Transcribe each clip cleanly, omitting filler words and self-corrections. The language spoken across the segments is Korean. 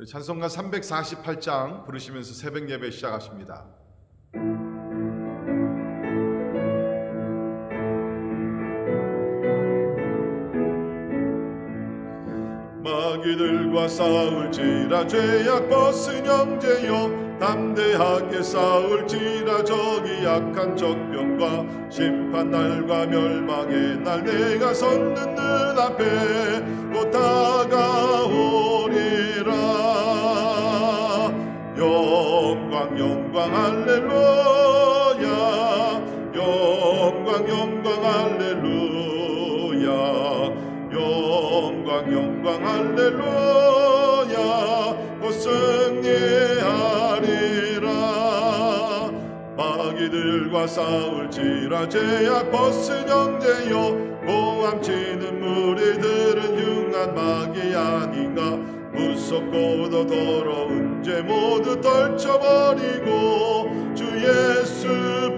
찬송가 348장 부르시면서 새벽 예배 시작하십니다. 마귀들과 싸울지라 죄악 벗은 형제여, 담대하게 싸울지라 저기 약한 적병과 심판날과 멸망의 날, 내가 섰는 눈앞에 곧 다가오리라. 영광 영광 할렐루야, 영광 영광 할렐루야, 영광 영광 할렐루야. 곧 승리하리라. 마귀들과 싸울지라 죄악 벗은 형제여, 모함치는 무리들은 흉한 마귀 아닌가. 무섭고도 더러운 죄 모두 떨쳐버리고 주 예수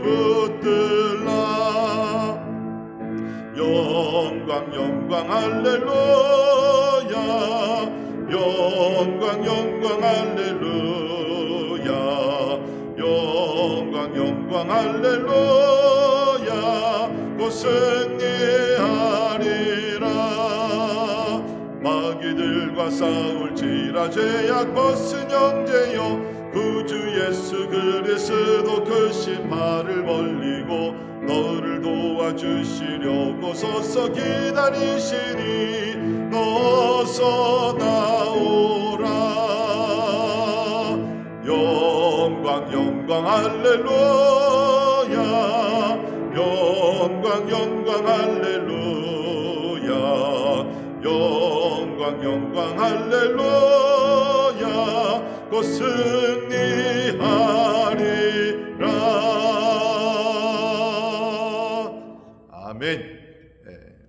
붙들라. 영광 영광 할렐루야, 영광 영광 할렐루야, 영광 영광 할렐루야. 곧 승리하리라. 마귀들과 싸울지라 죄악 벗은 형제여, 구주 예수 그리스도 크신 팔을 벌리고 너를 도와주시려고 서서 기다리시니 어서 나오라. 영광 영광 할렐루야, 영광 영광 할렐루야, 영광 영광 할렐루야. 곧 승리하리라. 아멘.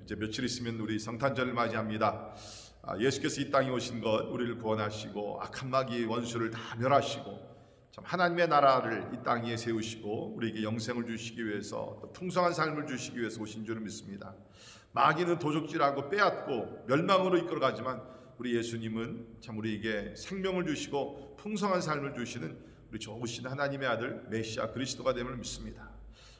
이제 며칠 있으면 우리 성탄절을 맞이합니다. 예수께서 이 땅에 오신 것, 우리를 구원하시고 악한 마귀의 원수를 다 멸하시고 참 하나님의 나라를 이 땅 위에 세우시고 우리에게 영생을 주시기 위해서, 또 풍성한 삶을 주시기 위해서 오신 줄을 믿습니다. 마귀는 도적질하고 빼앗고 멸망으로 이끌어가지만 우리 예수님은 참 우리에게 생명을 주시고 풍성한 삶을 주시는 우리 좋으신 하나님의 아들 메시아 그리스도가 됨을 믿습니다.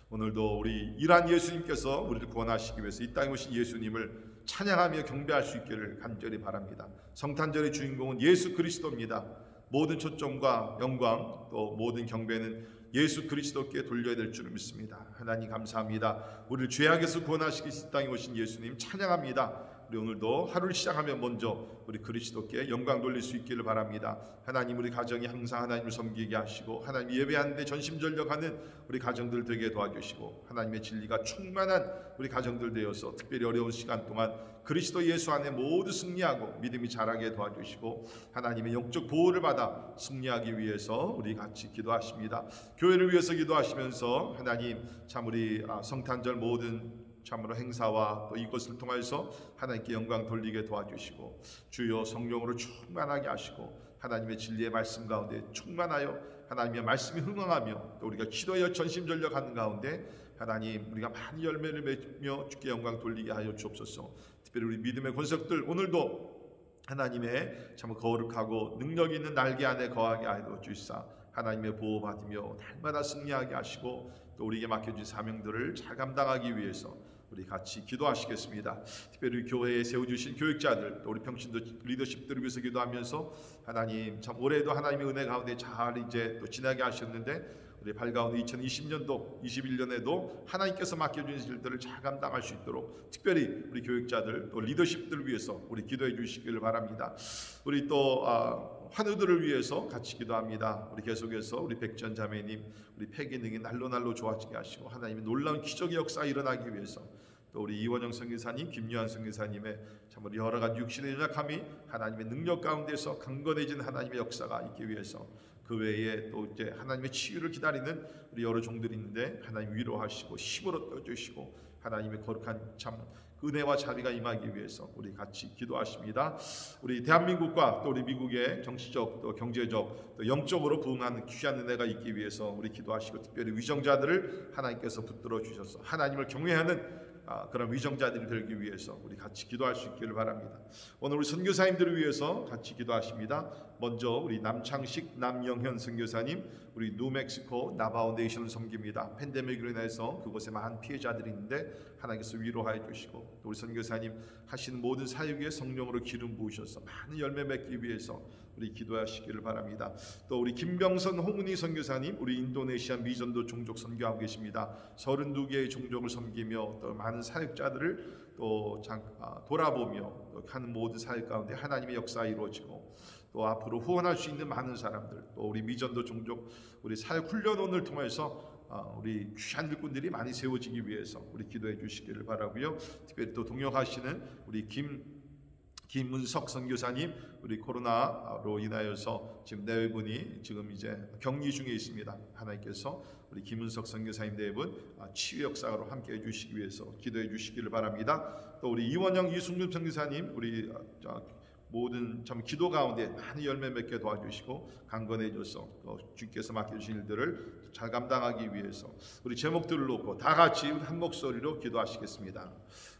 오늘도 우리 일한 예수님께서 우리를 구원하시기 위해서 이 땅에 오신 예수님을 찬양하며 경배할 수 있기를 간절히 바랍니다. 성탄절의 주인공은 예수 그리스도입니다. 모든 초점과 영광 또 모든 경배는 예수 그리스도께 돌려야 될 줄을 믿습니다. 하나님 감사합니다. 우리를 죄악에서 구원하시기 위해서 이 땅에 오신 예수님 찬양합니다. 우리 오늘도 하루를 시작하면 먼저 우리 그리스도께 영광 돌릴 수 있기를 바랍니다. 하나님, 우리 가정이 항상 하나님을 섬기게 하시고 하나님 예배하는데 전심전력하는 우리 가정들 되게 도와주시고 하나님의 진리가 충만한 우리 가정들 되어서 특별히 어려운 시간 동안 그리스도 예수 안에 모두 승리하고 믿음이 자라게 도와주시고 하나님의 영적 보호를 받아 승리하기 위해서 우리 같이 기도하십니다. 교회를 위해서 기도하시면서 하나님 참 우리 성탄절 모든 참으로 행사와 또 이것을 통해서 하나님께 영광 돌리게 도와주시고 주여 성령으로 충만하게 하시고 하나님의 진리의 말씀 가운데 충만하여 하나님의 말씀이 흥황하며 또 우리가 기도하여 전심전력하는 가운데 하나님 우리가 많은 열매를 맺며 주께 영광 돌리게 하여 주옵소서. 특별히 우리 믿음의 권속들 오늘도 하나님의 참 거룩하고 능력 있는 날개 안에 거하게 하여 주시사 하나님의 보호받으며 날마다 승리하게 하시고 또 우리에게 맡겨진 사명들을 잘 감당하기 위해서 우리 같이 기도하시겠습니다. 특별히 교회에 세워주신 교육자들 또 우리 평신도 리더십들을 위해서 기도하면서 하나님 참 올해도 하나님의 은혜 가운데 잘 이제 또 지나게 하셨는데 우리 밝아오는 2020년도 21년에도 하나님께서 맡겨주신 일들을 잘 감당할 수 있도록 특별히 우리 교육자들 또 리더십들을 위해서 우리 기도해 주시기를 바랍니다. 우리 또 환우들을 위해서 같이 기도합니다. 우리 계속해서 우리 백전 자매님 우리 폐기 능이 날로 좋아지게 하시고 하나님의 놀라운 기적의 역사 일어나기 위해서 또 우리 이원영 선교사님, 김유한 선교사님의 참 우리 여러 가지 육신의 연약함이 하나님의 능력 가운데서 강건해진 하나님의 역사가 있기 위해서 그 외에 또 이제 하나님의 치유를 기다리는 우리 여러 종들이 있는데 하나님 위로하시고 힘으로 떠주시고 하나님의 거룩한 참 은혜와 자비가 임하기 위해서 우리 같이 기도하십니다. 우리 대한민국과 또 우리 미국의 정치적 또 경제적 또 영적으로 부흥하는 귀한 은혜가 있기 위해서 우리 기도하시고 특별히 위정자들을 하나님께서 붙들어 주셔서 하나님을 경외하는 그런 위정자들이 되기 위해서 우리 같이 기도할 수 있기를 바랍니다. 오늘 우리 선교사님들을 위해서 같이 기도하십니다. 먼저 우리 남창식 남영현 선교사님, 우리 뉴멕시코 나바오 네이션을 섬깁니다. 팬데믹으로 인해서 그곳에 많은 피해자들이 있는데 하나님께서 위로하여 주시고, 또 우리 선교사님 하시는 모든 사역 위에 성령으로 기름 부으셔서 많은 열매 맺기 위해서 우리 기도하시기를 바랍니다. 또 우리 김병선 홍은희 선교사님, 우리 인도네시아 미전도 종족 선교하고 계십니다. 32개의 종족을 섬기며 또 많은 사역자들을 또 돌아보며 또 하는 모든 사역 가운데 하나님의 역사 이루어지고, 또 앞으로 후원할 수 있는 많은 사람들, 또 우리 미전도 종족 우리 사역 훈련원을 통해서 우리 귀한 일꾼들이 많이 세워지기 위해서 우리 기도해 주시기를 바라고요. 특별히 또 동역하시는 우리 김문석 선교사님, 우리 코로나로 인하여서 지금 네 분이 지금 이제 격리 중에 있습니다. 하나님께서 우리 김문석 선교사님 네 분 치유 역사로 함께 해주시기 위해서 기도해 주시기를 바랍니다. 또 우리 이원영 이승준 선교사님, 우리 모든 참 기도 가운데 많은 열매 맺게 도와주시고 강건해져서 주께서 맡겨주신 일들을 잘 감당하기 위해서 우리 제목들을 놓고 다 같이 한 목소리로 기도하시겠습니다.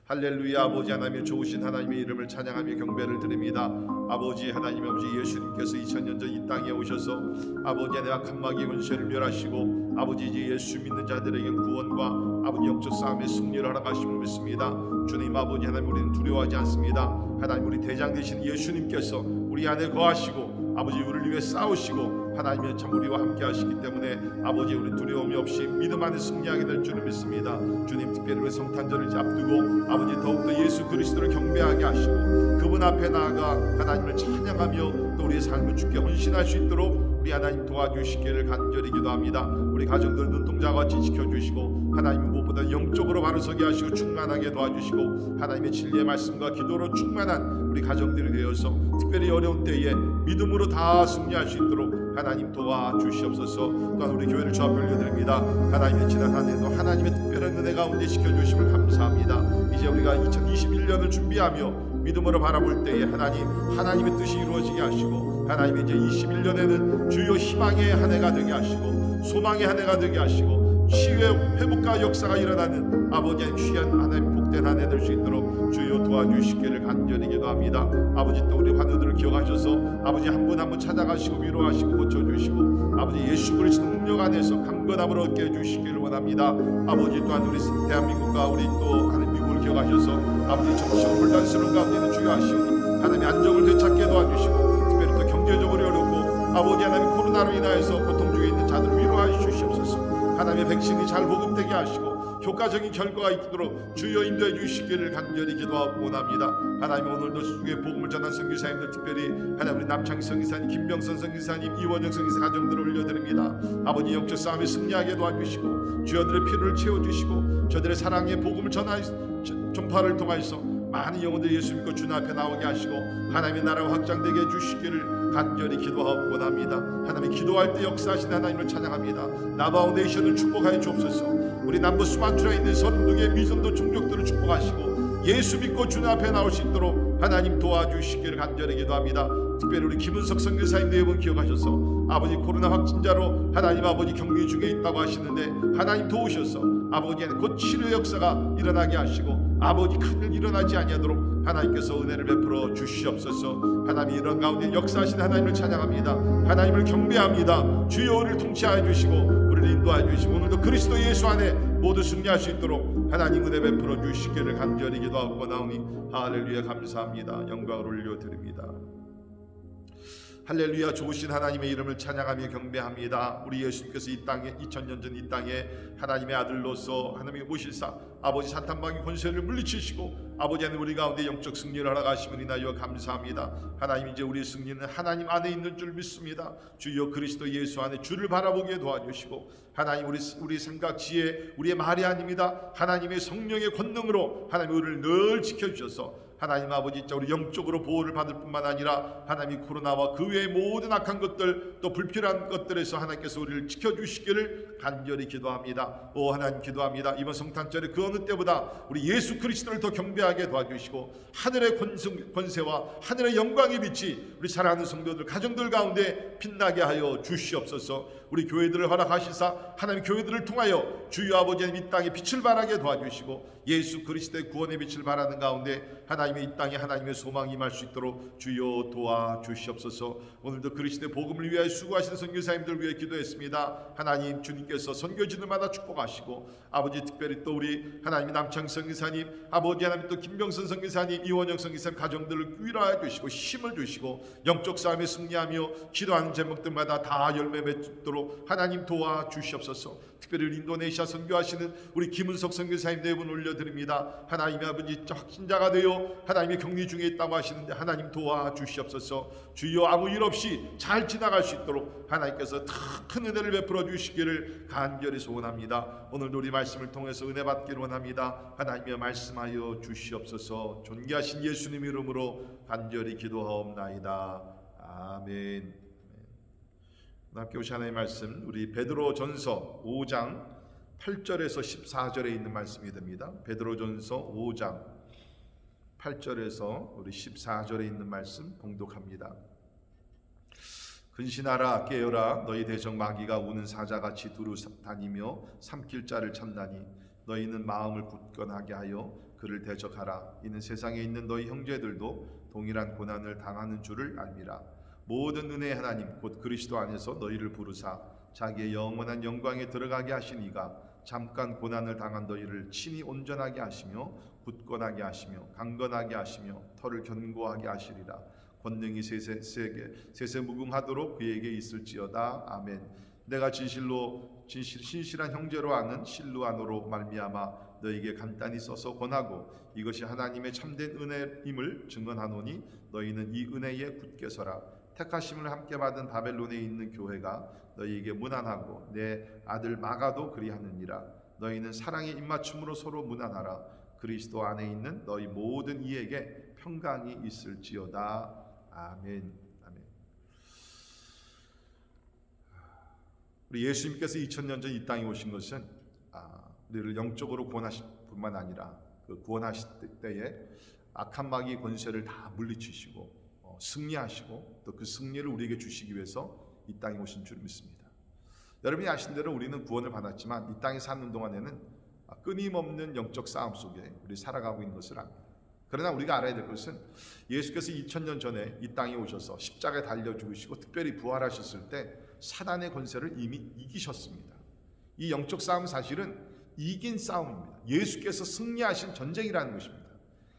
할렐루야. 아버지 하나님의 좋으신 하나님의 이름을 찬양하며 경배를 드립니다. 아버지 하나님, 아버지 예수님께서 2000년 전 이 땅에 오셔서 아버지 하나님 악한 마귀의 권세를 멸하시고 아버지 이제 예수 믿는 자들에게 구원과 아버지 영적 싸움의 승리를 허락하심을 믿습니다. 주님 아버지 하나님, 우리는 두려워하지 않습니다. 하나님, 우리 대장 되신 예수님께서 우리 안에 거하시고 아버지 우리를 위해 싸우시고 하나님의 참 우리와 함께 하시기 때문에 아버지 우리 두려움이 없이 믿음 안에 승리하게 될 줄을 믿습니다. 주님, 특별히 우리 성탄절을 앞두고 아버지 더욱더 예수 그리스도를 경배하게 하시고 그분 앞에 나아가 하나님을 찬양하며 또 우리의 삶을 주께 헌신할 수 있도록 우리 하나님 도와주시기를 간절히 기도합니다. 우리 가정들 눈동자와 같이 지켜주시고 하나님 무엇보다 영적으로 바로 서게 하시고 충만하게 도와주시고 하나님의 진리의 말씀과 기도로 충만한 우리 가정들이 되어서 특별히 어려운 때에 믿음으로 다 승리할 수 있도록 하나님 도와주시옵소서. 또한 우리 교회를 주 앞에 올려드립니다. 하나님의 지난 한 해도 하나님의 특별한 은혜 가운데 지켜주심을 감사합니다. 이제 우리가 2021년을 준비하며 믿음으로 바라볼 때에 하나님의 뜻이 이루어지게 하시고 하나님의 이제 21년에는 주요 희망의 한 해가 되게 하시고 소망의 한 해가 되게 하시고 치유의 회복과 역사가 일어나는 아버지의 귀한 하나님 복된 한 해 될 수 있도록 주여 도와주시기를 간절히 기도합니다. 아버지, 또 우리 환우들을 기억하셔서 아버지 한 분 한 분 찾아가시고 위로하시고 고쳐주시고 아버지 예수 그리스도 능력 안에서 강건함을 얻게 해주시기를 원합니다. 아버지, 또한 우리 대한민국과 우리 또 하나님 미국을 기억하셔서 아버지 정치적 혼란스러운 가운데는 주여하시오니 하나님의 안정을 되찾게 도와주시고 특별히 또 경제적으로 어렵고 아버지 하나님 코로나로 인하여서 고통 중에 있는 자들을 위로하여 주시옵소서. 하나님의 백신이 잘 보급되게 하시고 효과적인 결과가 있도록 주여 인도해 주시기를 간절히 기도하고 원합니다. 하나님, 오늘도 수국의 복음을 전한 선교사님들, 특별히 하나님 우리 남창희 선교사님, 김병선 선교사님, 이원영 선교사 가정들을 올려드립니다. 아버지 영적 싸움에 승리하게 도와주시고 주여들의 피를 채워주시고 저들의 사랑의 복음을 전파를 통하여서 많은 영혼들이 예수 믿고 주님 앞에 나오게 하시고 하나님의 나라가 확장되게 해주시기를 간절히 기도하고 원합니다. 하나님, 기도할 때 역사하신 하나님을 찬양합니다. 나바오 네이션을 축복하여 주옵소서. 우리 남부 수마트라에 있는 32개의 미전도 종족들을 축복하시고 예수 믿고 주님 앞에 나올 수 있도록 하나님 도와주시기를 간절히 기도합니다. 특별히 우리 김은석 선교사님 네 분 기억하셔서 아버지 코로나 확진자로 하나님 아버지 격리 중에 있다고 하시는데 하나님 도우셔서 아버지의 곧 치료의 역사가 일어나게 하시고 아버지 큰일 일어나지 아니하도록 하나님께서 은혜를 베풀어 주시옵소서. 하나님, 이런 가운데 역사하신 하나님을 찬양합니다. 하나님을 경배합니다. 주여 우리를 통치하여 주시고 우리를 인도하여 주시고 오늘도 그리스도 예수 안에 모두 승리할 수 있도록 하나님 은혜 베풀어 주시기를 간절히 기도하고 나오니 할렐루야. 감사합니다. 영광을 올려드립니다. 할렐루야. 좋으신 하나님의 이름을 찬양하며 경배합니다. 우리 예수님께서 이 땅에 2000년 전 이 땅에 하나님의 아들로서 하나님의 모실사 아버지 사탄방의 권세를 물리치시고 아버지 하나님 우리 가운데 영적 승리를 하라가심을 인하여 감사합니다. 하나님, 이제 우리의 승리는 하나님 안에 있는 줄 믿습니다. 주여 그리스도 예수 안에 주를 바라보게 도와주시고 하나님, 우리 생각 지혜 우리의 말이 아닙니다. 하나님의 성령의 권능으로 하나님 우리를 늘 지켜주셔서 하나님 아버지, 우리 영적으로 보호를 받을 뿐만 아니라 하나님이 코로나와 그 외의 모든 악한 것들 또 불필요한 것들에서 하나님께서 우리를 지켜주시기를 간절히 기도합니다. 오 하나님, 기도합니다. 이번 성탄절에 그 어느 때보다 우리 예수 그리스도를 더 경배하게 도와주시고 하늘의 권세와 하늘의 영광의 빛이 우리 사랑하는 성도들 가정들 가운데 빛나게 하여 주시옵소서. 우리 교회들을 허락하시사 하나님 교회들을 통하여 주여 아버지 이 땅에 빛을 발하게 도와주시고 예수 그리스도의 구원의 빛을 바라는 가운데 하나님의 이 땅에 하나님의 소망이 임할 수 있도록 주여 도와주시옵소서. 오늘도 그리스도의 복음을 위하여 수고하시는 선교사님들 위해 기도했습니다. 하나님, 주님께서 선교지들마다 축복하시고 아버지, 특별히 또 우리 하나님의 남창 선교사님, 아버지 하나님 또 김병선 선교사님, 이원영 선교사님 가정들을 위로하여 주시고 힘을 주시고 영적 싸움에 승리하며 기도하는 제목들마다 다 열매 맺도록 하나님 도와주시옵소서. 특별히 우리 인도네시아 선교하시는 우리 김은석 선교사님 네 분 올려드립니다. 하나님의 아버지, 확신자가 되어 하나님의 격리 중에 있다고 하시는데 하나님 도와주시옵소서. 주여, 아무 일 없이 잘 지나갈 수 있도록 하나님께서 큰 은혜를 베풀어 주시기를 간절히 소원합니다. 오늘도 우리 말씀을 통해서 은혜 받기를 원합니다. 하나님의 말씀하여 주시옵소서. 존귀하신 예수님 이름으로 간절히 기도하옵나이다. 아멘. 함께 오신 하나님의 말씀, 우리 베드로전서 5장 8절에서 14절에 있는 말씀이 됩니다. 베드로전서 5장 8절에서 우리 14절에 있는 말씀 봉독합니다. 근신하라, 깨어라. 너희 대적 마귀가 우는 사자같이 두루 다니며 삼킬 자를 찾나니 너희는 마음을 굳건하게 하여 그를 대적하라. 이는 세상에 있는 너희 형제들도 동일한 고난을 당하는 줄을 알미라. 모든 은혜의 하나님 곧 그리스도 안에서 너희를 부르사 자기의 영원한 영광에 들어가게 하시니가 잠깐 고난을 당한 너희를 친히 온전하게 하시며 굳건하게 하시며 강건하게 하시며 털을 견고하게 하시리라. 권능이 세세 무궁하도록 그에게 있을지어다. 아멘. 내가 신실한 형제로 아는 실루아노로 말미암아 너희에게 간단히 써서 권하고 이것이 하나님의 참된 은혜임을 증언하노니 너희는 이 은혜에 굳게 서라. 택하심을 함께 받은 바벨론에 있는 교회가 너희에게 무난하고 내 아들 마가도 그리하느니라. 너희는 사랑의 입맞춤으로 서로 무난하라. 그리스도 안에 있는 너희 모든 이에게 평강이 있을지어다. 아멘. 아멘. 우리 예수님께서 2000년 전 이 땅에 오신 것은 우리를 영적으로 구원하실 뿐만 아니라 그 구원하실 때에 악한 마귀의 권세를 다 물리치시고 승리하시고 또 그 승리를 우리에게 주시기 위해서 이 땅에 오신 줄 믿습니다. 여러분이 아신 대로 우리는 구원을 받았지만 이 땅에 사는 동안에는 끊임없는 영적 싸움 속에 우리 살아가고 있는 것을 압니다. 그러나 우리가 알아야 될 것은 예수께서 2000년 전에 이 땅에 오셔서 십자가에 달려 죽으시고 특별히 부활하셨을 때 사단의 권세를 이미 이기셨습니다. 이 영적 싸움은 사실은 이긴 싸움입니다. 예수께서 승리하신 전쟁이라는 것입니다.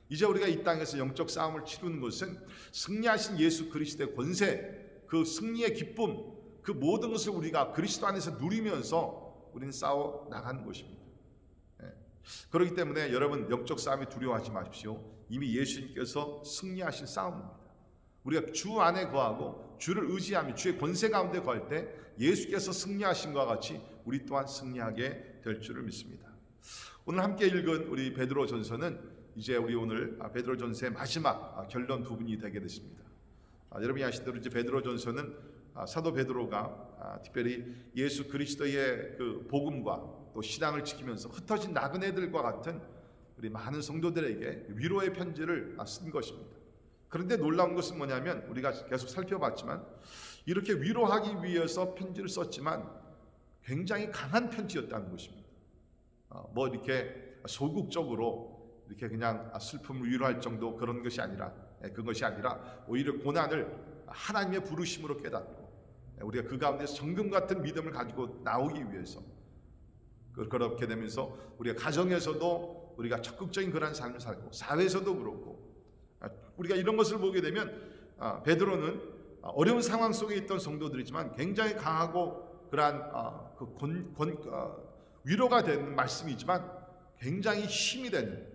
이제 우리가 이 땅에서 영적 싸움을 치르는 것은 승리하신 예수 그리스도의 권세, 그 승리의 기쁨, 그 모든 것을 우리가 그리스도 안에서 누리면서 우리는 싸워 나가는 것입니다. 그렇기 때문에 여러분, 영적 싸움에 두려워하지 마십시오. 이미 예수님께서 승리하신 싸움입니다. 우리가 주 안에 거하고 주를 의지하며 주의 권세 가운데 거할 때 예수께서 승리하신 것과 같이 우리 또한 승리하게 될 줄을 믿습니다. 오늘 함께 읽은 우리 베드로전서는 이제 우리 오늘 베드로전서의 마지막 결론 부분이 되게 됐습니다. 여러분이 아시는 대로 이제 베드로전서는 사도 베드로가 특별히 예수 그리스도의 그 복음과 또 신앙을 지키면서 흩어진 나그네들과 같은 우리 많은 성도들에게 위로의 편지를 쓴 것입니다. 그런데 놀라운 것은 뭐냐면 우리가 계속 살펴봤지만 이렇게 위로하기 위해서 편지를 썼지만 굉장히 강한 편지였다는 것입니다. 뭐 이렇게 소극적으로 이렇게 그냥 슬픔을 위로할 정도 그런 것이 아니라 그것이 아니라 오히려 고난을 하나님의 부르심으로 깨닫고 우리가 그 가운데서 정금 같은 믿음을 가지고 나오기 위해서 그렇게 되면서 우리가 가정에서도 우리가 적극적인 그런 삶을 살고 사회에서도 그렇고 우리가 이런 것을 보게 되면 베드로는 어려운 상황 속에 있던 성도들이지만 굉장히 강하고 그러한 위로가 되는 말씀이지만 굉장히 힘이 되는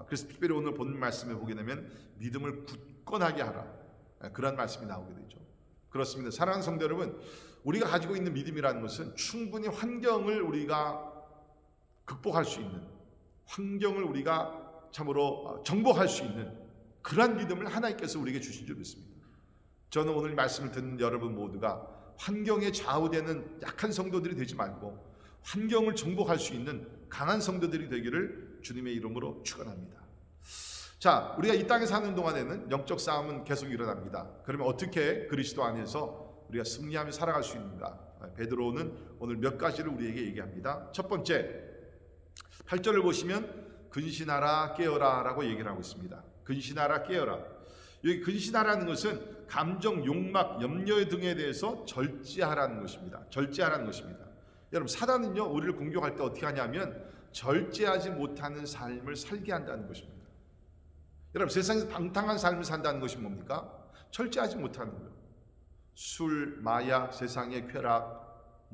그래서 특별히 오늘 본 말씀을 보게 되면 믿음을 굳건하게 하라 그런 말씀이 나오게 되죠. 그렇습니다. 사랑하는 성도 여러분, 우리가 가지고 있는 믿음이라는 것은 충분히 환경을 우리가 극복할 수 있는, 환경을 우리가 참으로 정복할 수 있는 그러한 믿음을 하나님께서 우리에게 주신 줄 믿습니다. 저는 오늘 말씀을 듣는 여러분 모두가 환경에 좌우되는 약한 성도들이 되지 말고 환경을 정복할 수 있는 강한 성도들이 되기를 주님의 이름으로 축원합니다. 자, 우리가 이 땅에 사는 동안에는 영적 싸움은 계속 일어납니다. 그러면 어떻게 그리스도 안에서 우리가 승리하며 살아갈 수 있는가? 베드로는 오늘 몇 가지를 우리에게 얘기합니다. 첫 번째, 8절을 보시면 근신하라 깨어라 라고 얘기를 하고 있습니다. 근신하라 깨어라. 여기 근신하라는 것은 감정, 욕망, 염려 등에 대해서 절제하라는 것입니다. 절제하라는 것입니다. 여러분, 사단은요, 우리를 공격할 때 어떻게 하냐면 절제하지 못하는 삶을 살게 한다는 것입니다. 여러분, 세상에서 방탕한 삶을 산다는 것이 뭡니까? 절제하지 못하는 거예요. 술, 마약, 세상의 쾌락,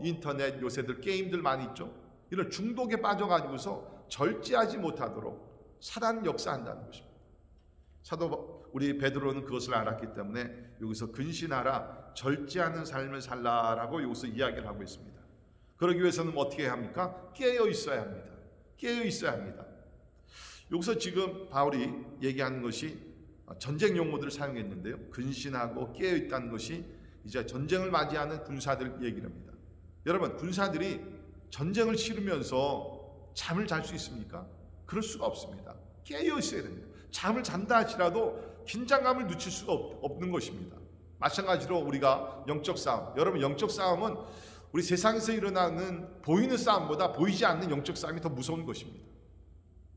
인터넷, 요새들 게임들 많이 있죠. 이런 중독에 빠져가지고서 절제하지 못하도록 사단 역사한다는 것입니다. 사도 우리 베드로는 그것을 알았기 때문에 여기서 근신하라, 절제하는 삶을 살라라고 여기서 이야기를 하고 있습니다. 그러기 위해서는 어떻게 해야 합니까? 깨어 있어야 합니다. 깨어 있어야 합니다. 여기서 지금 바울이 얘기하는 것이 전쟁 용어들을 사용했는데요. 근신하고 깨어 있다는 것이 이제 전쟁을 맞이하는 군사들 얘기를 합니다. 여러분, 군사들이 전쟁을 치르면서 잠을 잘 수 있습니까? 그럴 수가 없습니다. 깨어 있어야 됩니다. 잠을 잔다 할지라도 긴장감을 늦출 수가 없는 것입니다. 마찬가지로 우리가 영적 싸움, 여러분, 영적 싸움은 우리 세상에서 일어나는 보이는 싸움보다 보이지 않는 영적 싸움이 더 무서운 것입니다.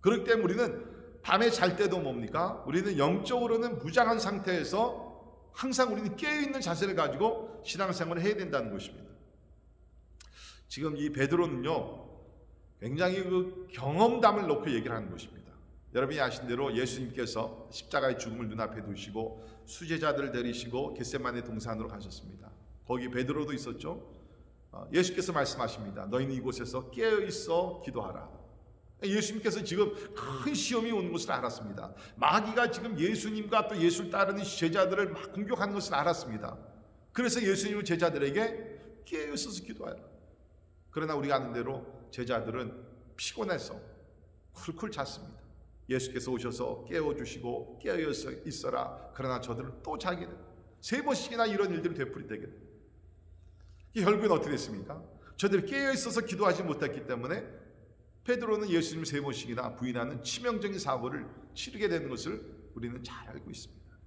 그렇기 때문에 우리는 밤에 잘 때도 뭡니까? 우리는 영적으로는 무장한 상태에서 항상 우리는 깨어있는 자세를 가지고 신앙생활을 해야 된다는 것입니다. 지금 이 베드로는요, 굉장히 그 경험담을 놓고 얘기를 하는 것입니다. 여러분이 아신 대로 예수님께서 십자가의 죽음을 눈앞에 두시고 수제자들을 데리시고 겟세마네 동산으로 가셨습니다. 거기 베드로도 있었죠. 예수께서 말씀하십니다. 너희는 이곳에서 깨어있어 기도하라. 예수님께서 지금 큰 시험이 오는 것을 알았습니다. 마귀가 지금 예수님과 또 예수를 따르는 제자들을 막 공격하는 것을 알았습니다. 그래서 예수님은 제자들에게 깨어있어서 기도하라. 그러나 우리가 아는 대로 제자들은 피곤해서 쿨쿨 잤습니다. 예수께서 오셔서 깨워주시고 깨어 있어라. 그러나 저들은 또 자게 됩니다. 3번씩이나 이런 일들이 되풀이되게 됩니다. 결국은 어떻게 됐습니까? 저들이 깨어 있어서 기도하지 못했기 때문에 베드로는 예수님을 3번씩이나 부인하는 치명적인 사고를 치르게 되는 것을 우리는 잘 알고 있습니다.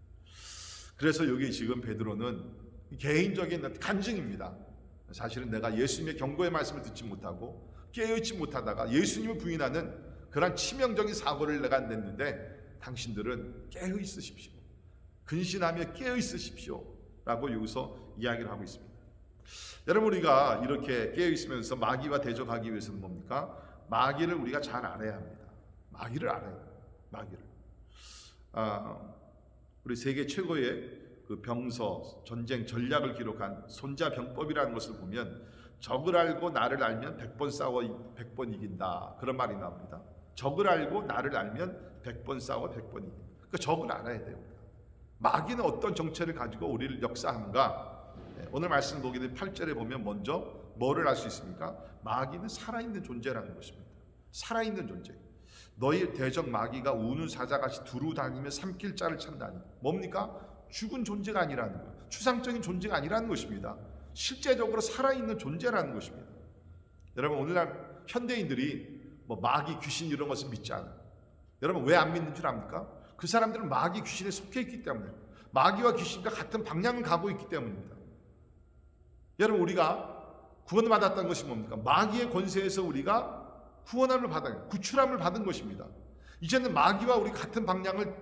그래서 여기 지금 베드로는 개인적인 간증입니다. 사실은 내가 예수님의 경고의 말씀을 듣지 못하고 깨어있지 못하다가 예수님을 부인하는 그런 치명적인 사고를 내가 냈는데 당신들은 깨어 있으십시오. 근신하며 깨어 있으십시오. 라고 여기서 이야기를 하고 있습니다. 여러분, 우리가 이렇게 깨어 있으면서 마귀와 대적하기 위해서는 뭡니까? 마귀를 우리가 잘 알아야 합니다. 마귀를 알아야 합니다. 마귀를. 우리 세계 최고의 그 병서, 전쟁 전략을 기록한 손자병법이라는 것을 보면 적을 알고 나를 알면 100번 싸워 100번 이긴다. 그런 말이 나옵니다. 적을 알고 나를 알면 100번 싸워 100번 이긴다. 그러니까 적을 알아야 돼요. 마귀는 어떤 정체를 가지고 우리를 역사하는가? 오늘 말씀 보게 된 8절에 보면 먼저 뭐를 알 수 있습니까? 마귀는 살아있는 존재라는 것입니다. 살아있는 존재. 너희 대적 마귀가 우는 사자같이 두루 다니며 삼킬 자를 찾나니. 뭡니까? 죽은 존재가 아니라는 거예요. 추상적인 존재가 아니라는 것입니다. 실제적으로 살아있는 존재라는 것입니다. 여러분, 오늘날 현대인들이 마귀, 귀신 이런 것을 믿지 않아요. 여러분, 왜 안 믿는 줄 압니까? 그 사람들은 마귀, 귀신에 속해 있기 때문에, 마귀와 귀신과 같은 방향을 가고 있기 때문입니다. 여러분, 우리가 구원을 받았다는 것이 뭡니까? 마귀의 권세에서 우리가 구원함을 받아요. 구출함을 받은 것입니다. 이제는 마귀와 우리 같은 방향을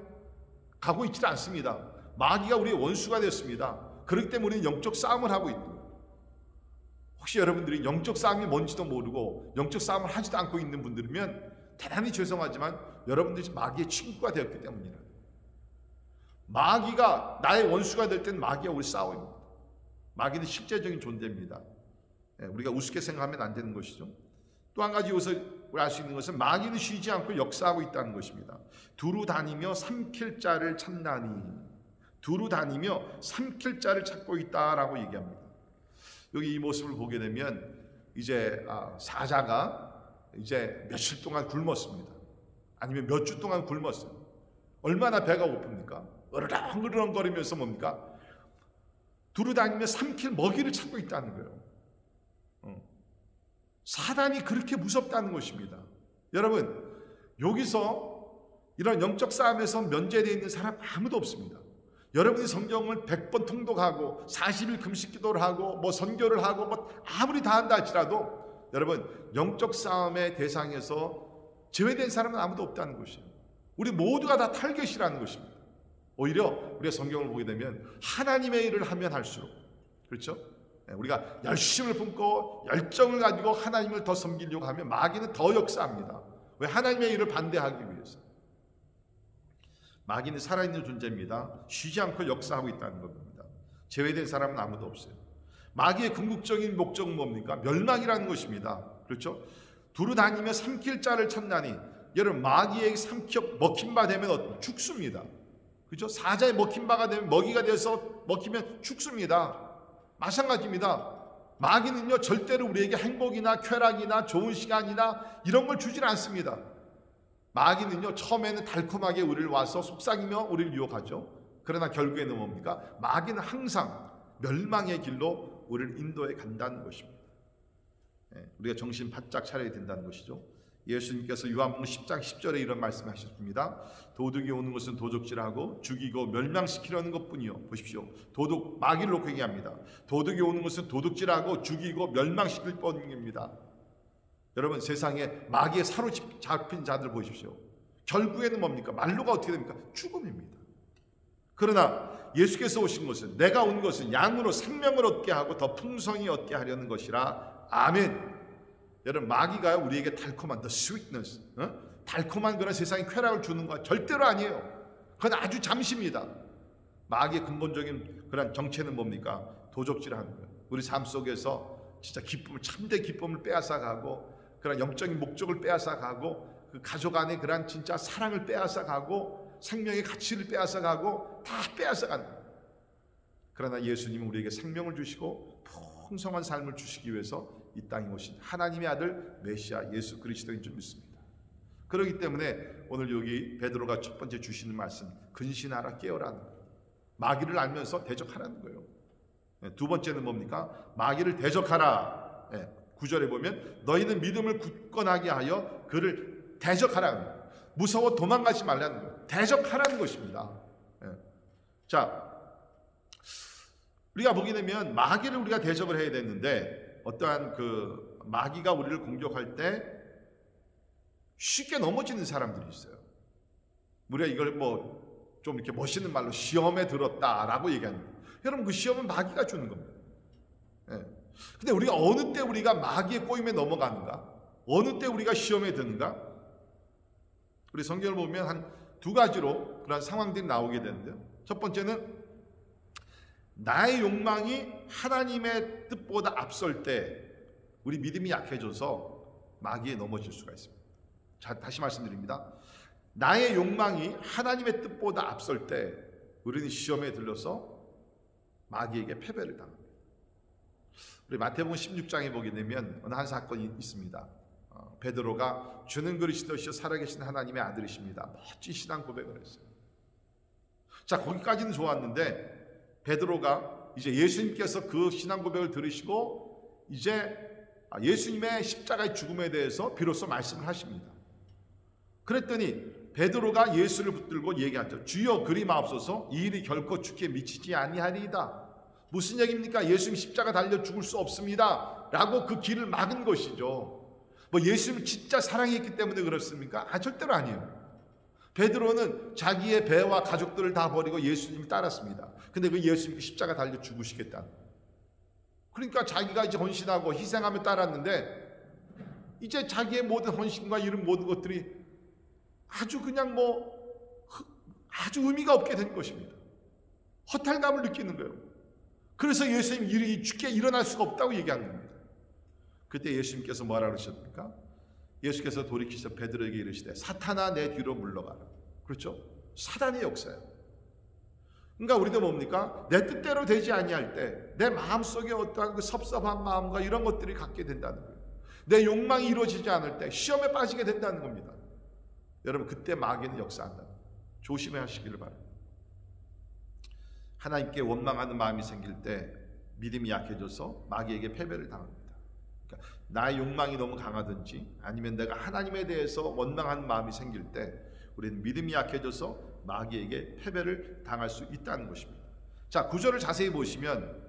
가고 있지 않습니다. 마귀가 우리의 원수가 되었습니다. 그렇기 때문에 우리는 영적 싸움을 하고 있고, 혹시 여러분들이 영적 싸움이 뭔지도 모르고 영적 싸움을 하지도 않고 있는 분들이면 대단히 죄송하지만 여러분들이 마귀의 친구가 되었기 때문이라. 마귀가 나의 원수가 될 땐 마귀와 우리 싸워요. 마귀는 실제적인 존재입니다. 우리가 우습게 생각하면 안 되는 것이죠. 또 한 가지 여기서 우리 알 수 있는 것은 마귀는 쉬지 않고 역사하고 있다는 것입니다. 두루 다니며 삼킬 자를 찾나니. 두루 다니며 삼킬 자를 찾고 있다라고 얘기합니다. 여기 이 모습을 보게 되면 이제 사자가 이제 며칠 동안 굶었습니다. 아니면 몇 주 동안 굶었어요. 얼마나 배가 고픕니까? 으르렁으르렁거리면서 뭡니까? 두루 다니며 삼킬 먹이를 찾고 있다는 거예요. 사단이 그렇게 무섭다는 것입니다. 여러분, 여기서 이런 영적 싸움에서 면제되어 있는 사람 아무도 없습니다. 여러분이 성경을 100번 통독하고 40일 금식 기도를 하고 선교를 하고 아무리 다 한다 할지라도 여러분, 영적 싸움의 대상에서 제외된 사람은 아무도 없다는 것이에요. 우리 모두가 다 탈겟이라는 것입니다. 오히려 우리가 성경을 보게 되면 하나님의 일을 하면 할수록, 그렇죠? 우리가 열심을 품고 열정을 가지고 하나님을 더 섬기려고 하면 마귀는 더 역사합니다. 왜? 하나님의 일을 반대하기 위해서. 마귀는 살아있는 존재입니다. 쉬지 않고 역사하고 있다는 겁니다. 제외된 사람은 아무도 없어요. 마귀의 궁극적인 목적은 뭡니까? 멸망이라는 것입니다. 그렇죠? 두루 다니며 삼킬 자를 찾나니, 여러분 마귀에게 먹힌 바 되면 죽습니다. 그렇죠? 사자에 먹힌 바가 되면, 먹이가 돼서 먹히면 죽습니다. 마찬가지입니다. 마귀는요 절대로 우리에게 행복이나 쾌락이나 좋은 시간이나 이런 걸 주질 않습니다. 마귀는요 처음에는 달콤하게 우리를 와서 속삭이며 우리를 유혹하죠. 그러나 결국에는 뭡니까? 마귀는 항상 멸망의 길로 우리를 인도해 간다는 것입니다. 우리가 정신 바짝 차려야 된다는 것이죠. 예수님께서 요한복음 10장 10절에 이런 말씀하셨습니다. 도둑이 오는 것은 도적질하고 죽이고 멸망시키려는 것뿐이요. 보십시오. 도둑, 마귀를 놓고 얘기합니다. 도둑이 오는 것은 도둑질하고 죽이고 멸망시킬 뿐입니다. 여러분 세상에 마귀에 사로잡힌 자들 보십시오. 결국에는 뭡니까? 말로가 어떻게 됩니까? 죽음입니다. 그러나 예수께서 오신 것은, 내가 온 것은 양으로 생명을 얻게 하고 더 풍성히 얻게 하려는 것이라. 아멘. 여러분 마귀가 우리에게 달콤한 the sweetness, 달콤한 그런 세상의 쾌락을 주는 거 절대로 아니에요. 그건 아주 잠시입니다. 마귀의 근본적인 그런 정체는 뭡니까? 도적질하는 거예요. 우리 삶 속에서 진짜 기쁨을, 참된 기쁨을 빼앗아가고, 그런 영적인 목적을 빼앗아가고, 그 가족 안에 그런 진짜 사랑을 빼앗아가고, 생명의 가치를 빼앗아가고, 다 빼앗아가는 거예요. 그러나 예수님은 우리에게 생명을 주시고 풍성한 삶을 주시기 위해서 이 땅에 오신 하나님의 아들 메시아 예수 그리스도인 줄 믿습니다. 그렇기 때문에 오늘 여기 베드로가 첫 번째 주시는 말씀, 근신하라, 깨어라는 거예요. 마귀를 알면서 대적하라는 거예요. 두 번째는 뭡니까? 마귀를 대적하라. 9절에 보면 너희는 믿음을 굳건하게 하여 그를 대적하라는 거예요. 무서워 도망가지 말라는 거예요. 대적하라는 것입니다. 자, 우리가 보게 되면 마귀를 우리가 대적을 해야 되는데, 어떠한 그 마귀가 우리를 공격할 때 쉽게 넘어지는 사람들이 있어요. 우리가 이걸 뭐 좀 이렇게 멋있는 말로 시험에 들었다라고 얘기합니다. 여러분 그 시험은 마귀가 주는 겁니다. 근데 우리가 어느 때 우리가 마귀의 꼬임에 넘어가는가? 어느 때 우리가 시험에 드는가? 우리 성경을 보면 한 두 가지로 그런 상황들이 나오게 되는데요. 첫 번째는 나의 욕망이 하나님의 뜻보다 앞설 때 우리 믿음이 약해져서 마귀에 넘어질 수가 있습니다. 자, 다시 말씀드립니다. 나의 욕망이 하나님의 뜻보다 앞설 때 우리는 시험에 들려서 마귀에게 패배를 당합니다. 우리 마태복음 16장에 보게 되면 어느 한 사건이 있습니다. 베드로가 주는 그리스도시여 살아계신 하나님의 아들이십니다. 멋진 신앙 고백을 했어요. 자, 거기까지는 좋았는데 베드로가 이제 예수님께서 그 신앙 고백을 들으시고 이제 예수님의 십자가의 죽음에 대해서 비로소 말씀을 하십니다. 그랬더니 베드로가 예수를 붙들고 얘기하죠. 주여 그리 마옵소서, 이 일이 결코 주께 미치지 아니하리이다. 무슨 얘기입니까? 예수님 십자가 달려 죽을 수 없습니다 라고 그 길을 막은 것이죠. 뭐 예수님을 진짜 사랑했기 때문에 그렇습니까? 절대로 아니에요. 베드로는 자기의 배와 가족들을 다 버리고 예수님을 따랐습니다. 근데 그 예수님이 십자가 달려 죽으시겠다. 그러니까 자기가 이제 헌신하고 희생하며 따랐는데 이제 자기의 모든 헌신과 이런 모든 것들이 아주 그냥 아주 의미가 없게 된 것입니다. 허탈감을 느끼는 거예요. 그래서 예수님이 죽게 일어날 수가 없다고 얘기한 겁니다. 그때 예수님께서 뭐라 그러셨습니까? 예수께서 돌이키셔서 베드로에게 이르시되 사탄아 내 뒤로 물러가라. 그렇죠? 사단의 역사예요. 그러니까 우리도 뭡니까? 내 뜻대로 되지 아니할 때 내 마음속에 어떠한 그 섭섭한 마음과 이런 것들이 갖게 된다는 거예요. 내 욕망이 이루어지지 않을 때 시험에 빠지게 된다는 겁니다. 여러분 그때 마귀는 역사한다. 조심해 하시기를 바랍니다. 하나님께 원망하는 마음이 생길 때 믿음이 약해져서 마귀에게 패배를 당합니다. 그러니까 나의 욕망이 너무 강하든지 아니면 내가 하나님에 대해서 원망하는 마음이 생길 때 우리는 믿음이 약해져서 마귀에게 패배를 당할 수 있다는 것입니다. 자, 9절을 자세히 보시면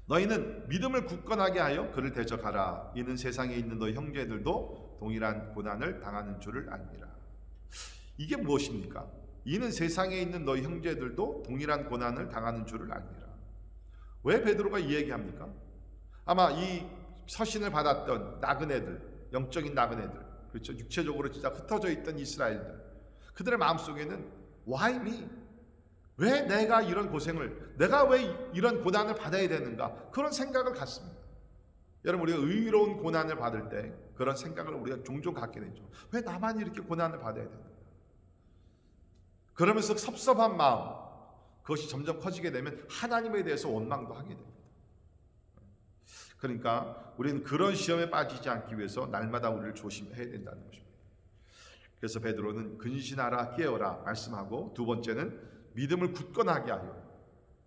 너희는 믿음을 굳건하게 하여 그를 대적하라. 이는 세상에 있는 너희 형제들도 동일한 고난을 당하는 줄을 알미라. 이게 무엇입니까? 이는 세상에 있는 너희 형제들도 동일한 고난을 당하는 줄을 알미라. 왜 베드로가 이 얘기합니까? 아마 이 서신을 받았던 나그네들, 영적인 나그네들, 그렇죠? 육체적으로 진짜 흩어져 있던 이스라엘들, 그들의 마음속에는 Why me? 왜 내가 이런 고생을, 내가 왜 이런 고난을 받아야 되는가? 그런 생각을 갖습니다. 여러분, 우리가 의로운 고난을 받을 때 그런 생각을 우리가 종종 갖게 되죠. 왜 나만 이렇게 고난을 받아야 되는가? 그러면서 섭섭한 마음, 그것이 점점 커지게 되면 하나님에 대해서 원망도 하게 됩니다. 그러니까 우리는 그런 시험에 빠지지 않기 위해서 날마다 우리를 조심해야 된다는 것입니다. 그래서 베드로는 근신하라, 깨어라 말씀하고, 두 번째는 믿음을 굳건하게 하여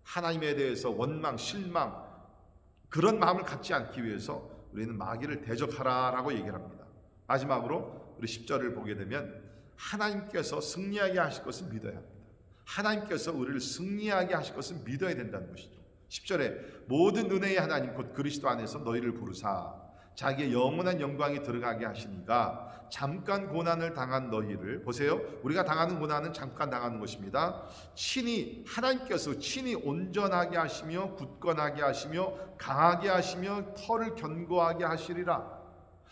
하나님에 대해서 원망, 실망, 그런 마음을 갖지 않기 위해서 우리는 마귀를 대적하라라고 얘기를 합니다. 마지막으로 우리 10절을 보게 되면 하나님께서 승리하게 하실 것을 믿어야 합니다. 하나님께서 우리를 승리하게 하실 것을 믿어야 된다는 것이죠. 10절에 모든 은혜의 하나님 곧 그리스도 안에서 너희를 부르사 자기의 영원한 영광이 들어가게 하시니가 잠깐 고난을 당한 너희를, 보세요, 우리가 당하는 고난은 잠깐 당하는 것입니다. 친히 하나님께서 친히 온전하게 하시며 굳건하게 하시며 강하게 하시며 터를 견고하게 하시리라.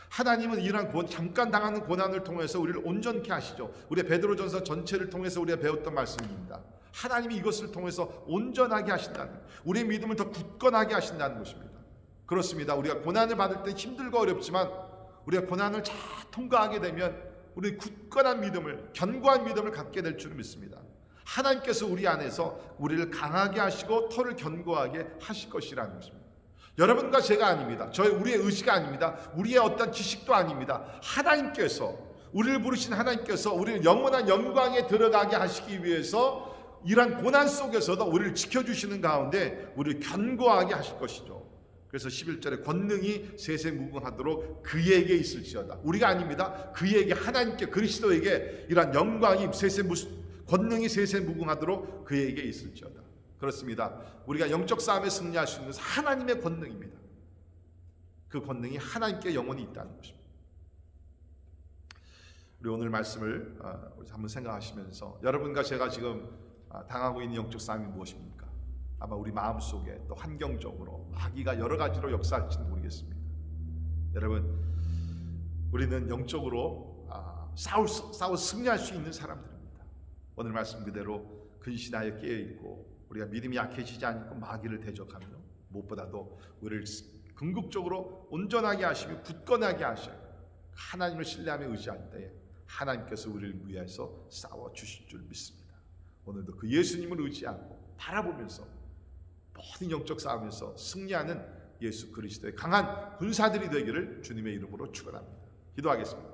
하나님은 이러한 잠깐 당하는 고난을 통해서 우리를 온전케 하시죠. 우리 베드로전서 전체를 통해서 우리가 배웠던 말씀입니다. 하나님이 이것을 통해서 온전하게 하신다는, 우리의 믿음을 더 굳건하게 하신다는 것입니다. 그렇습니다. 우리가 고난을 받을 때 힘들고 어렵지만 우리가 고난을 잘 통과하게 되면 우리 굳건한 믿음을, 견고한 믿음을 갖게 될 줄 믿습니다. 하나님께서 우리 안에서 우리를 강하게 하시고 터를 견고하게 하실 것이라는 것입니다. 여러분과 제가 아닙니다. 우리의 의지가 아닙니다. 우리의 어떤 지식도 아닙니다. 하나님께서, 우리를 부르신 하나님께서 우리를 영원한 영광에 들어가게 하시기 위해서 이러한 고난 속에서도 우리를 지켜주시는 가운데 우리를 견고하게 하실 것이죠. 그래서 11절에 권능이 세세무궁하도록 그에게 있을지어다. 우리가 아닙니다. 그에게, 하나님께, 그리스도에게 이러한 영광이 권능이 세세무궁하도록 그에게 있을지어다. 그렇습니다. 우리가 영적 싸움에 승리할 수 있는 하나님의 권능입니다. 그 권능이 하나님께 영원히 있다는 것입니다. 우리 오늘 말씀을 한번 생각하시면서 여러분과 제가 지금 당하고 있는 영적 싸움이 무엇입니까? 아마 우리 마음속에 또 환경적으로 마귀가 여러 가지로 역사할지는 모르겠습니다. 여러분, 우리는 영적으로 싸워 승리할 수 있는 사람들입니다. 오늘 말씀 그대로 근신하여 깨어있고 우리가 믿음이 약해지지 않고 마귀를 대적하며 무엇보다도 우리를 궁극적으로 온전하게 하시며 굳건하게 하셔요. 하나님을 신뢰하며 의지할 때에 하나님께서 우리를 위해서 싸워주실 줄 믿습니다. 오늘도 그 예수님을 의지하고 바라보면서 모든 영적 싸움에서 승리하는 예수 그리스도의 강한 군사들이 되기를 주님의 이름으로 축원합니다. 기도하겠습니다.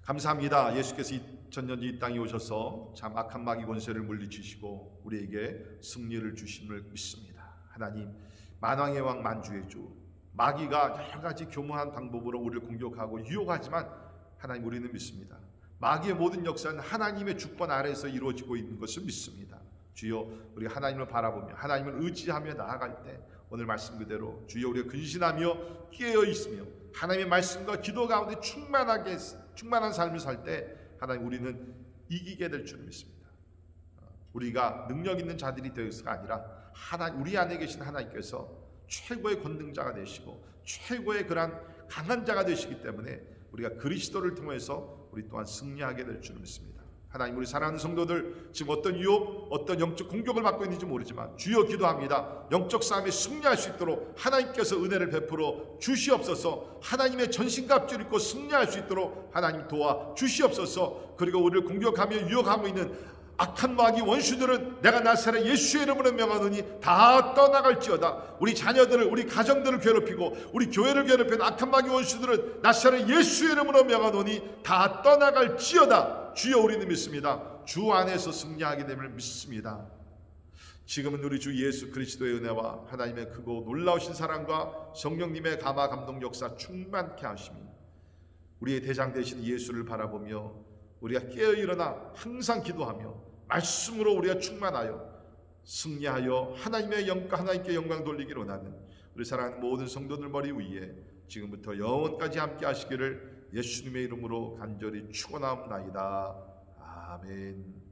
감사합니다. 예수께서 2000년 이 땅에 오셔서 참 악한 마귀 권세를 물리치시고 우리에게 승리를 주심을 믿습니다. 하나님, 만왕의 왕 만주의 주, 마귀가 여러 가지 교묘한 방법으로 우리를 공격하고 유혹하지만 하나님, 우리는 믿습니다. 마귀의 모든 역사는 하나님의 주권 아래에서 이루어지고 있는 것을 믿습니다. 주여, 우리 하나님을 바라보며 하나님을 의지하며 나아갈 때 오늘 말씀 그대로 주여 우리가 근신하며 깨어 있으며 하나님의 말씀과 기도 가운데 충만한 삶을 살 때 하나님, 우리는 이기게 될 줄 믿습니다. 우리가 능력 있는 자들이 되어서가 아니라 우리 안에 계신 하나님께서 최고의 권능자가 되시고 최고의 그런 강한 자가 되시기 때문에 우리가 그리스도를 통해서 우리 또한 승리하게 될 줄 믿습니다. 하나님, 우리 사랑하는 성도들 지금 어떤 유혹, 어떤 영적 공격을 받고 있는지 모르지만 주여 기도합니다. 영적 싸움에 승리할 수 있도록 하나님께서 은혜를 베풀어 주시옵소서. 하나님의 전신갑주를 입고 승리할 수 있도록 하나님 도와 주시옵소서. 그리고 우리를 공격하며 유혹하고 있는 악한 마귀 원수들은 내가 나사렛 예수의 이름으로 명하노니 다 떠나갈지어다. 우리 자녀들을, 우리 가정들을 괴롭히고 우리 교회를 괴롭히는 악한 마귀 원수들은 나사렛 예수의 이름으로 명하노니 다 떠나갈지어다. 주여, 우리는 믿습니다. 주 안에서 승리하게 됨을 믿습니다. 지금은 우리 주 예수 그리스도의 은혜와 하나님의 크고 놀라우신 사랑과 성령님의 감화 감동 역사 충만케 하시며 우리의 대장 되신 예수를 바라보며 우리가 깨어 일어나 항상 기도하며 말씀으로 우리가 충만하여 승리하여 하나님께 영광 돌리기를 원하는 우리 사랑하는 모든 성도들 머리 위에 지금부터 영원까지 함께 하시기를 예수님의 이름으로 간절히 축원하옵나이다. 아멘.